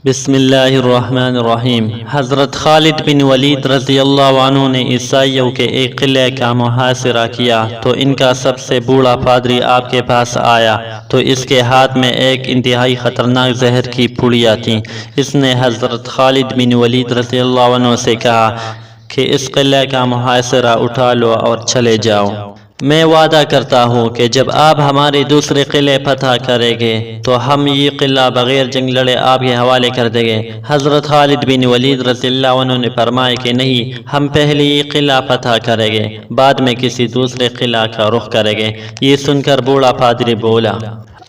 بسم اللہ الرحمن الرحیم۔ حضرت خالد بن ولید رضی اللہ عنہ نے عیسائیوں کے ایک قلعے کا محاصرہ کیا تو ان کا سب سے بوڑھا پادری آپ کے پاس آیا تو اس کے ہاتھ میں ایک انتہائی خطرناک زہر کی پڑیاں تھیں۔ اس نے حضرت خالد بن ولید رضی اللہ عنہ سے کہا کہ اس قلعے کا محاصرہ اٹھا لو اور چلے جاؤ۔ میں وعدہ کرتا ہوں کہ جب آپ ہمارے دوسرے قلعے فتح کریں گے تو ہم یہ قلعہ بغیر جنگ لڑے آپ کے حوالے کر دیں گے۔ حضرت خالد بن ولید رضی اللہ عنہ نے فرمایا کہ نہیں، ہم پہلے یہ قلعہ فتح کریں گے، بعد میں کسی دوسرے قلعہ کا رخ کریں گے۔ یہ سن کر بوڑھا پادری بولا،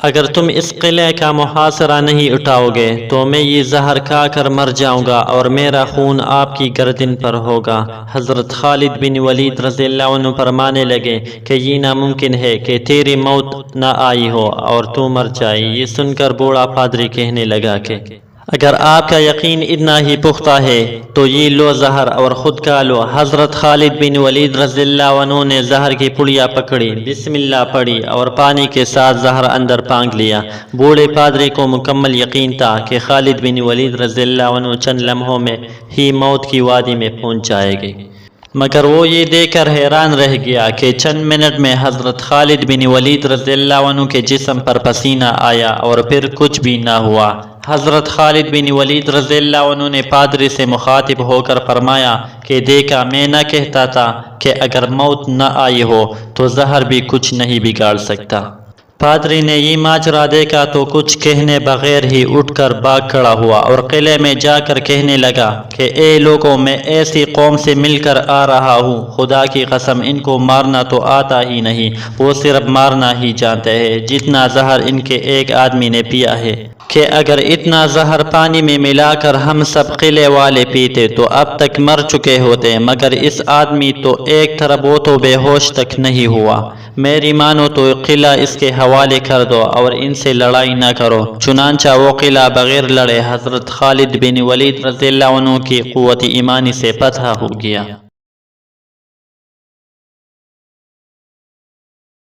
اگر تم اس قلعے کا محاصرہ نہیں اٹھاؤ گے تو میں یہ زہر کھا کر مر جاؤں گا اور میرا خون آپ کی گردن پر ہوگا۔ حضرت خالد بن ولید رضی اللہ عنہ فرمانے لگے کہ یہ ناممکن ہے کہ تیری موت نہ آئی ہو اور تو مر جائے۔ یہ سن کر بوڑھا پادری کہنے لگا کہ اگر آپ کا یقین اتنا ہی پختہ ہے تو یہ لو زہر اور خود کھا لو۔ حضرت خالد بن ولید رضی اللہ عنہ نے زہر کی پڑیاں پکڑی، بسم اللہ پڑھی اور پانی کے ساتھ زہر اندر پھینک لیا۔ بوڑھے پادری کو مکمل یقین تھا کہ خالد بن ولید رضی اللہ عنہ چند لمحوں میں ہی موت کی وادی میں پہنچ جائے گے، مگر وہ یہ دیکھ کر حیران رہ گیا کہ چند منٹ میں حضرت خالد بن ولید رضی اللہ عنہ کے جسم پر پسینہ آیا اور پھر کچھ بھی نہ ہوا۔ حضرت خالد بن ولید رضی اللہ عنہ نے پادری سے مخاطب ہو کر فرمایا کہ دیکھا، میں نہ کہتا تھا کہ اگر موت نہ آئی ہو تو زہر بھی کچھ نہیں بگاڑ سکتا۔ پادری نے یہ ماجرا دیکھا تو کچھ کہنے بغیر ہی اٹھ کر بھاگ کھڑا ہوا اور قلعے میں جا کر کہنے لگا کہ اے لوگوں، میں ایسی قوم سے مل کر آ رہا ہوں، خدا کی قسم ان کو مارنا تو آتا ہی نہیں، وہ صرف مارنا ہی جانتے ہیں۔ جتنا زہر ان کے ایک آدمی نے پیا ہے کہ اگر اتنا زہر پانی میں ملا کر ہم سب قلعے والے پیتے تو اب تک مر چکے ہوتے، مگر اس آدمی تو ایک طرف وہ تو بے ہوش تک نہیں ہوا۔ میری مانو تو قلعہ اس کے حوالے کر دو اور ان سے لڑائی نہ کرو۔ چنانچہ وہ قلعہ بغیر لڑے حضرت خالد بن ولید رضی اللہ عنہ کی قوت ایمانی سے فتح ہو گیا۔